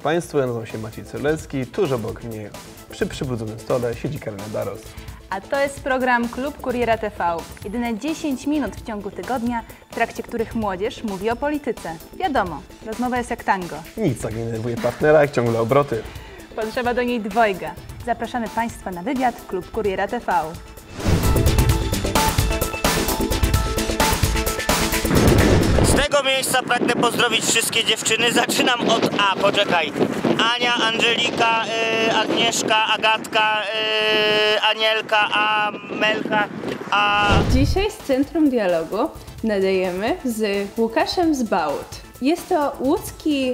Państwu, ja nazywam się Maciej Cyrlecki, tuż obok mnie przy przybrudzonym stole siedzi Karolina Daros. A to jest program Klub Kuriera TV. Jedyne 10 minut w ciągu tygodnia, w trakcie których młodzież mówi o polityce. Wiadomo, rozmowa jest jak tango. Nic tak nie denerwuje partnera jak ciągle obroty. Potrzeba do niej dwojga. Zapraszamy Państwa na wywiad Klub Kuriera TV. Z tego miejsca pragnę pozdrowić wszystkie dziewczyny. Zaczynam od poczekaj. Ania, Angelika, Agnieszka, Agatka, Anielka, Melka, Dzisiaj z Centrum Dialogu nadajemy z Łukaszem z Bałut. Jest to łódzki,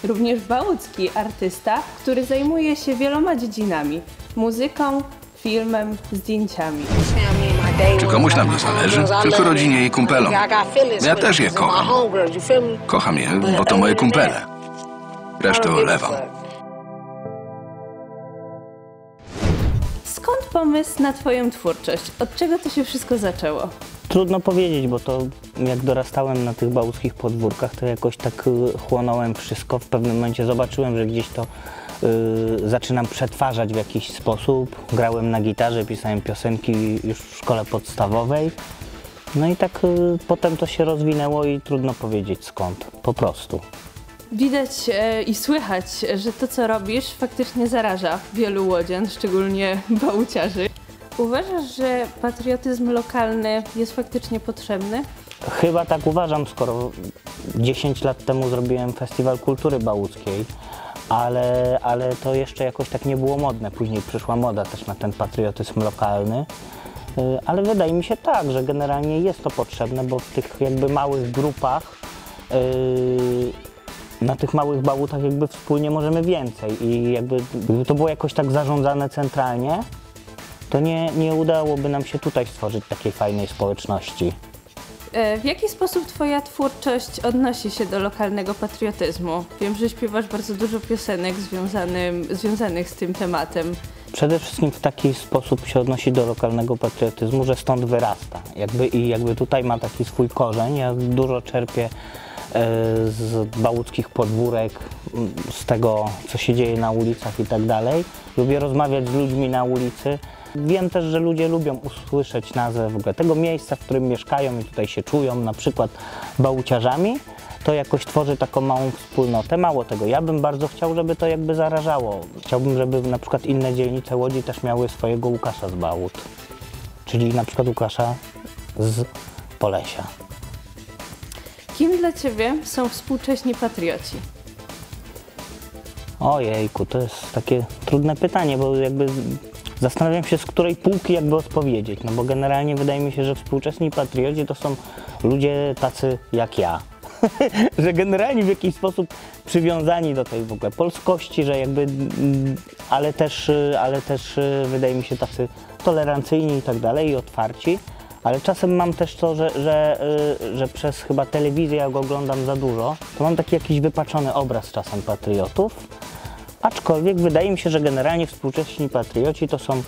również bałucki artysta, który zajmuje się wieloma dziedzinami. Muzyką, filmem, zdjęciami. Czy komuś na mnie zależy? Tylko rodzinie i kumpelom. Ja też je kocham. Kocham je, bo to moje kumpele. Resztę olewam. Skąd pomysł na Twoją twórczość? Od czego to się wszystko zaczęło? Trudno powiedzieć, bo to jak dorastałem na tych bałuckich podwórkach, to jakoś tak chłonąłem wszystko. W pewnym momencie zobaczyłem, że gdzieś to zaczynam przetwarzać w jakiś sposób. Grałem na gitarze, pisałem piosenki już w szkole podstawowej. No i tak potem to się rozwinęło i trudno powiedzieć skąd, po prostu. Widać i słychać, że to, co robisz, faktycznie zaraża wielu łodzian, szczególnie bałuciarzy. Uważasz, że patriotyzm lokalny jest faktycznie potrzebny? Chyba tak uważam, skoro 10 lat temu zrobiłem Festiwal Kultury Bałuckiej, ale to jeszcze jakoś tak nie było modne. Później przyszła moda też na ten patriotyzm lokalny. Ale wydaje mi się tak, że generalnie jest to potrzebne, bo w tych jakby małych grupach, na tych małych bałutach jakby wspólnie możemy więcej i jakby to było jakoś tak zarządzane centralnie, to nie udałoby nam się tutaj stworzyć takiej fajnej społeczności. W jaki sposób Twoja twórczość odnosi się do lokalnego patriotyzmu? Wiem, że śpiewasz bardzo dużo piosenek związanych z tym tematem. Przede wszystkim w taki sposób się odnosi do lokalnego patriotyzmu, że stąd wyrasta. Jakby tutaj ma taki swój korzeń. Ja dużo czerpię z bałuckich podwórek, z tego, co się dzieje na ulicach i tak dalej. Lubię rozmawiać z ludźmi na ulicy. Wiem też, że ludzie lubią usłyszeć nazwę w ogóle tego miejsca, w którym mieszkają i tutaj się czują, na przykład bałuciarzami. To jakoś tworzy taką małą wspólnotę. Mało tego, ja bym bardzo chciał, żeby to jakby zarażało. Chciałbym, żeby na przykład inne dzielnice Łodzi też miały swojego Łukasza z Bałut. Czyli na przykład Łukasza z Polesia. Kim dla Ciebie są współcześni patrioci? Ojejku, to jest takie trudne pytanie, bo jakby zastanawiam się, z której półki jakby odpowiedzieć. No bo generalnie wydaje mi się, że współczesni patrioci to są ludzie tacy jak ja. Że generalnie w jakiś sposób przywiązani do tej w ogóle polskości, że jakby, ale też wydaje mi się tacy tolerancyjni i tak dalej i otwarci. Ale czasem mam też to, że przez chyba telewizję, jak oglądam za dużo, to mam taki jakiś wypaczony obraz czasem patriotów. Aczkolwiek wydaje mi się, że generalnie współcześni patrioci to są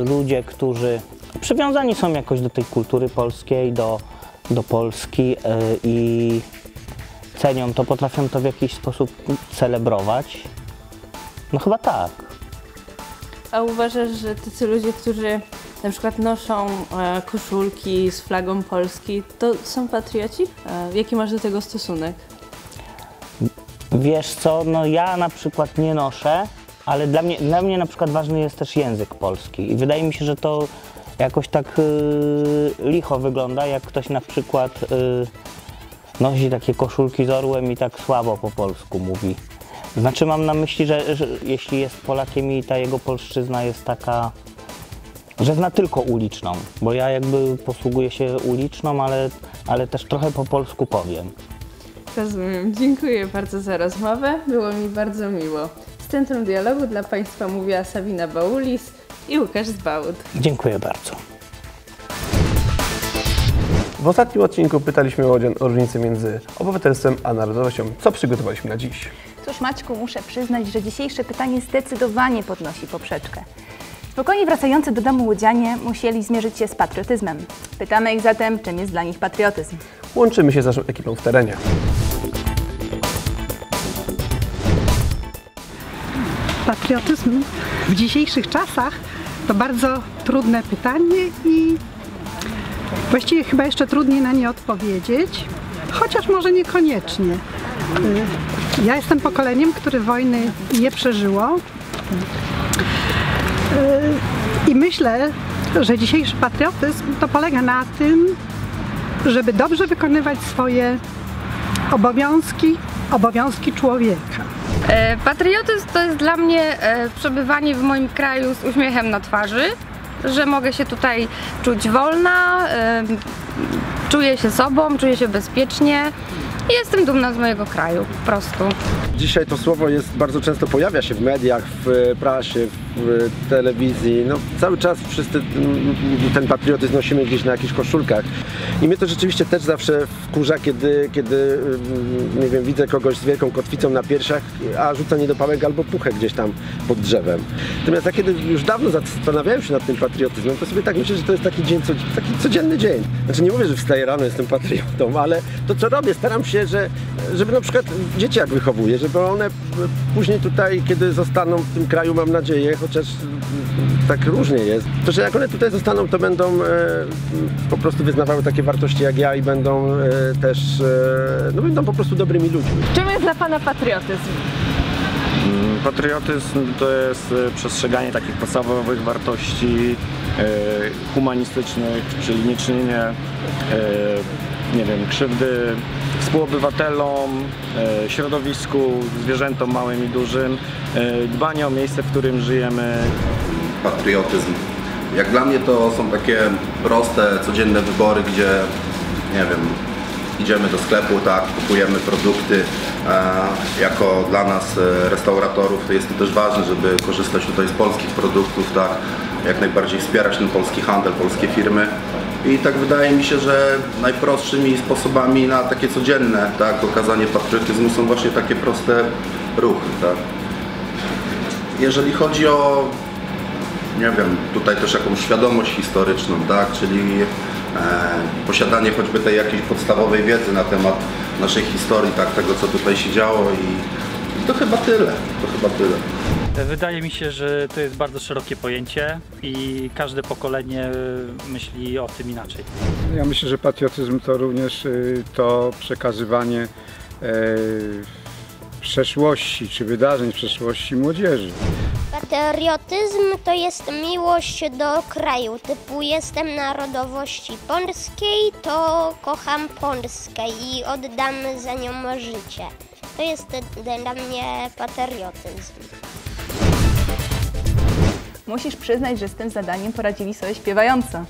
ludzie, którzy przywiązani są jakoś do tej kultury polskiej, do Polski i cenią to, potrafią to w jakiś sposób celebrować. No chyba tak. A uważasz, że tacy ludzie, którzy na przykład noszą koszulki z flagą Polski, to są patrioci? Jaki masz do tego stosunek? Wiesz co, no ja na przykład nie noszę, ale dla mnie na przykład ważny jest też język polski i wydaje mi się, że to jakoś tak licho wygląda, jak ktoś na przykład nosi takie koszulki z orłem i tak słabo po polsku mówi. Znaczy mam na myśli, że jeśli jest Polakiem i ta jego polszczyzna jest taka, że zna tylko uliczną, bo ja jakby posługuję się uliczną, ale też trochę po polsku powiem. Rozumiem. Dziękuję bardzo za rozmowę. Było mi bardzo miło. Z Centrum Dialogu dla Państwa mówiła Sabina Baulis i Łukasz z Bałut. Dziękuję bardzo. W ostatnim odcinku pytaliśmy łodzian o różnicę między obywatelstwem a narodowością. Co przygotowaliśmy na dziś? Cóż, Maćku, muszę przyznać, że dzisiejsze pytanie zdecydowanie podnosi poprzeczkę. Spokojnie wracający do domu łodzianie musieli zmierzyć się z patriotyzmem. Pytamy ich zatem, czym jest dla nich patriotyzm. Łączymy się z naszą ekipą w terenie. Patriotyzm w dzisiejszych czasach to bardzo trudne pytanie i właściwie chyba jeszcze trudniej na nie odpowiedzieć, chociaż może niekoniecznie. Ja jestem pokoleniem, które wojny nie przeżyło i myślę, że dzisiejszy patriotyzm to polega na tym, żeby dobrze wykonywać swoje obowiązki człowieka. Patriotyzm to jest dla mnie przebywanie w moim kraju z uśmiechem na twarzy, że mogę się tutaj czuć wolna, czuję się sobą, czuję się bezpiecznie i jestem dumna z mojego kraju, po prostu. Dzisiaj to słowo bardzo często pojawia się w mediach, w prasie, w telewizji. No, cały czas wszyscy ten patriotyzm nosimy gdzieś na jakichś koszulkach. I mnie to rzeczywiście też zawsze wkurza, kiedy nie wiem, widzę kogoś z wielką kotwicą na piersiach, a rzuca niedopałek albo puchę gdzieś tam pod drzewem. Natomiast ja kiedy już dawno zastanawiałem się nad tym patriotyzmem, to sobie tak myślę, że to jest taki dzień, taki codzienny dzień. Znaczy nie mówię, że wstaję rano, jestem patriotą, ale to co robię, staram się, żeby na przykład dzieci jak wychowuję, żeby one później tutaj, kiedy zostaną w tym kraju, mam nadzieję, chociaż tak różnie jest, to że jak one tutaj zostaną, to będą po prostu wyznawały takie wartości jak ja i będą też, no będą po prostu dobrymi ludźmi. Czym jest dla Pana patriotyzm? Patriotyzm to jest przestrzeganie takich podstawowych wartości humanistycznych, czyli nieczynienie nie wiem, krzywdy współobywatelom, środowisku, zwierzętom małym i dużym, dbanie o miejsce, w którym żyjemy. Patriotyzm. Jak dla mnie to są takie proste, codzienne wybory, gdzie, nie wiem, idziemy do sklepu, tak, kupujemy produkty. Jako dla nas, restauratorów, to jest to też ważne, żeby korzystać tutaj z polskich produktów, tak, jak najbardziej wspierać ten polski handel, polskie firmy. I tak wydaje mi się, że najprostszymi sposobami na takie codzienne, tak, okazanie patriotyzmu są właśnie takie proste ruchy, tak. Jeżeli chodzi o, nie wiem, tutaj też jakąś świadomość historyczną, tak, czyli posiadanie choćby tej jakiejś podstawowej wiedzy na temat naszej historii, tak, tego co tutaj się działo i to chyba tyle, Wydaje mi się, że to jest bardzo szerokie pojęcie i każde pokolenie myśli o tym inaczej. Ja myślę, że patriotyzm to również to przekazywanie przeszłości czy wydarzeń z przeszłości młodzieży. Patriotyzm to jest miłość do kraju, typu jestem narodowości polskiej, to kocham Polskę i oddam za nią życie. To jest dla mnie patriotyzm. Musisz przyznać, że z tym zadaniem poradzili sobie śpiewająco.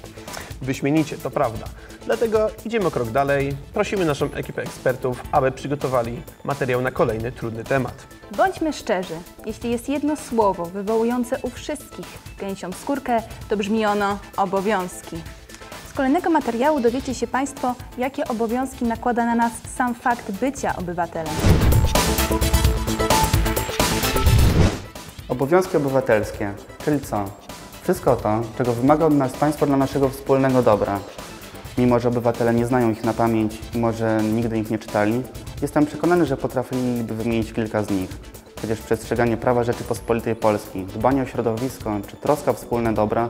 Wyśmienicie, to prawda. Dlatego idziemy o krok dalej. Prosimy naszą ekipę ekspertów, aby przygotowali materiał na kolejny trudny temat. Bądźmy szczerzy, jeśli jest jedno słowo wywołujące u wszystkich gęsią skórkę, to brzmi ono obowiązki. Z kolejnego materiału dowiecie się Państwo, jakie obowiązki nakłada na nas sam fakt bycia obywatelem. Obowiązki obywatelskie, czyli co? Wszystko to, czego wymaga od nas państwo dla naszego wspólnego dobra. Mimo że obywatele nie znają ich na pamięć, mimo że nigdy ich nie czytali, jestem przekonany, że potrafiliby wymienić kilka z nich. Przecież przestrzeganie prawa Rzeczypospolitej Polskiej, dbanie o środowisko czy troska o wspólne dobra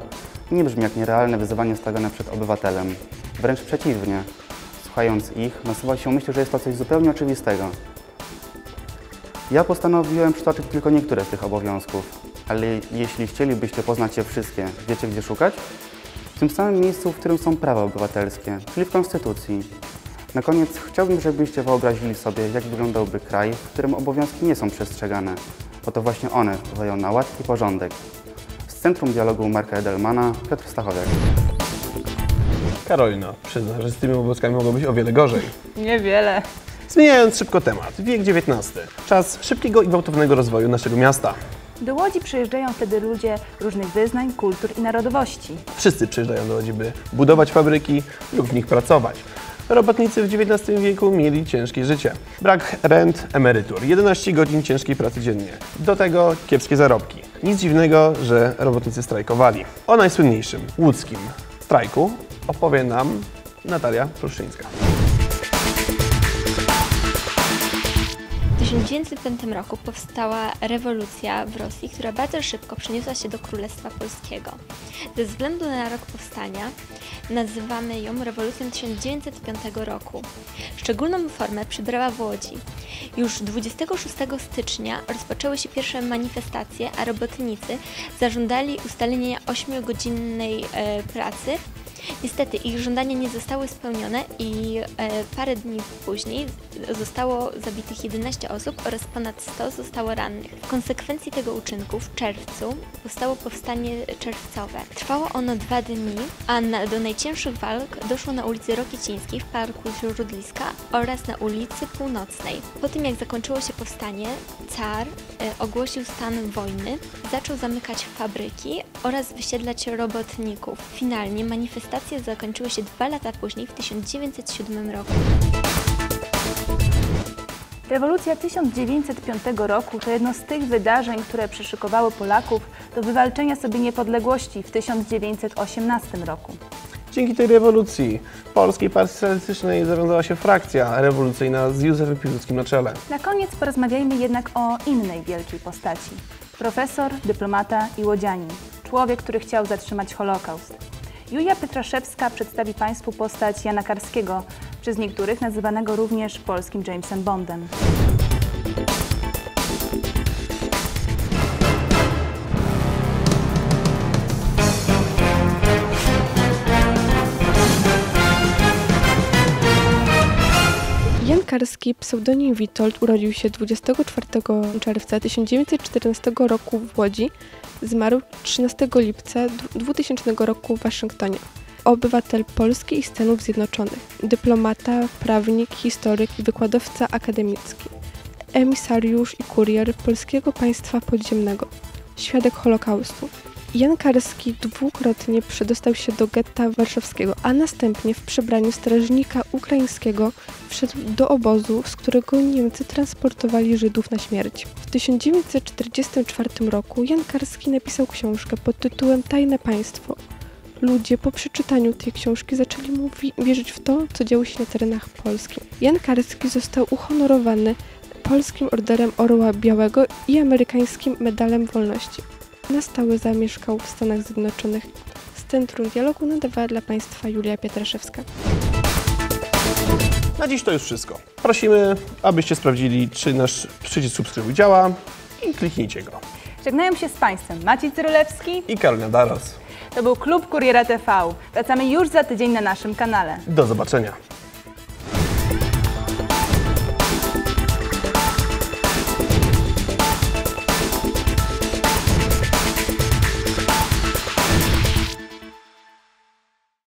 nie brzmi jak nierealne wyzwanie stawiane przed obywatelem. Wręcz przeciwnie. Słuchając ich, nasuwa się myśl, że jest to coś zupełnie oczywistego. Ja postanowiłem przytoczyć tylko niektóre z tych obowiązków, ale jeśli chcielibyście poznać je wszystkie, wiecie gdzie szukać? W tym samym miejscu, w którym są prawa obywatelskie, czyli w Konstytucji. Na koniec chciałbym, żebyście wyobrazili sobie, jak wyglądałby kraj, w którym obowiązki nie są przestrzegane, bo to właśnie one wpływają na ład i porządek. Z Centrum Dialogu Marka Edelmana, Piotr Stachowiak. Karolina, przyznasz, że z tymi obowiązkami mogło być o wiele gorzej. Niewiele. Zmieniając szybko temat, wiek XIX. Czas szybkiego i gwałtownego rozwoju naszego miasta. Do Łodzi przyjeżdżają wtedy ludzie różnych wyznań, kultur i narodowości. Wszyscy przyjeżdżają do Łodzi, by budować fabryki lub w nich pracować. Robotnicy w XIX wieku mieli ciężkie życie. Brak rent, emerytur, 11 godzin ciężkiej pracy dziennie. Do tego kiepskie zarobki. Nic dziwnego, że robotnicy strajkowali. O najsłynniejszym łódzkim strajku opowie nam Natalia Pruszyńska. W 1905 roku powstała rewolucja w Rosji, która bardzo szybko przeniosła się do Królestwa Polskiego. Ze względu na rok powstania nazywamy ją rewolucją 1905 roku. Szczególną formę przybrała w Łodzi. Już 26 stycznia rozpoczęły się pierwsze manifestacje, a robotnicy zażądali ustalenia 8-godzinnej pracy. Niestety ich żądania nie zostały spełnione i parę dni później zostało zabitych 11 osób oraz ponad 100 zostało rannych. W konsekwencji tego uczynku w czerwcu powstało powstanie czerwcowe. Trwało ono 2 dni, a do najcięższych walk doszło na ulicy Rokicińskiej w Parku Śródliska oraz na ulicy Północnej. Po tym jak zakończyło się powstanie, car ogłosił stan wojny, zaczął zamykać fabryki oraz wysiedlać robotników. Finalnie manifestacje zakończyły się 2 lata później, w 1907 roku. Rewolucja 1905 roku to jedno z tych wydarzeń, które przyszykowały Polaków do wywalczenia sobie niepodległości w 1918 roku. Dzięki tej rewolucji Polskiej Partii Socjalistycznej zawiązała się frakcja rewolucyjna z Józefem Piłsudskim na czele. Na koniec porozmawiajmy jednak o innej wielkiej postaci. Profesor, dyplomata i łodzianin. Człowiek, który chciał zatrzymać Holokaust. Julia Pietraszewska przedstawi Państwu postać Jana Karskiego, przez niektórych nazywanego również polskim Jamesem Bondem. Jan Karski, pseudonim Witold, urodził się 24 czerwca 1914 roku w Łodzi. Zmarł 13 lipca 2000 roku w Waszyngtonie. Obywatel Polski i Stanów Zjednoczonych. Dyplomata, prawnik, historyk i wykładowca akademicki. Emisariusz i kurier Polskiego Państwa Podziemnego. Świadek Holokaustu. Jan Karski dwukrotnie przedostał się do getta warszawskiego, a następnie w przebraniu strażnika ukraińskiego wszedł do obozu, z którego Niemcy transportowali Żydów na śmierć. W 1944 roku Jan Karski napisał książkę pod tytułem Tajne Państwo. Ludzie po przeczytaniu tej książki zaczęli mu wierzyć w to, co działo się na terenach Polski. Jan Karski został uhonorowany Polskim Orderem Orła Białego i amerykańskim Medalem Wolności. Na stałe zamieszkał w Stanach Zjednoczonych. Z Centrum Dialogu nadawała dla Państwa Julia Pietraszewska. Na dziś to już wszystko. Prosimy, abyście sprawdzili, czy nasz przycisk subskrybuj działa i kliknijcie go. Żegnają się z Państwem Maciej Cyrulewski i Karolina Daros. To był Klub Kuriera TV. Wracamy już za tydzień na naszym kanale. Do zobaczenia.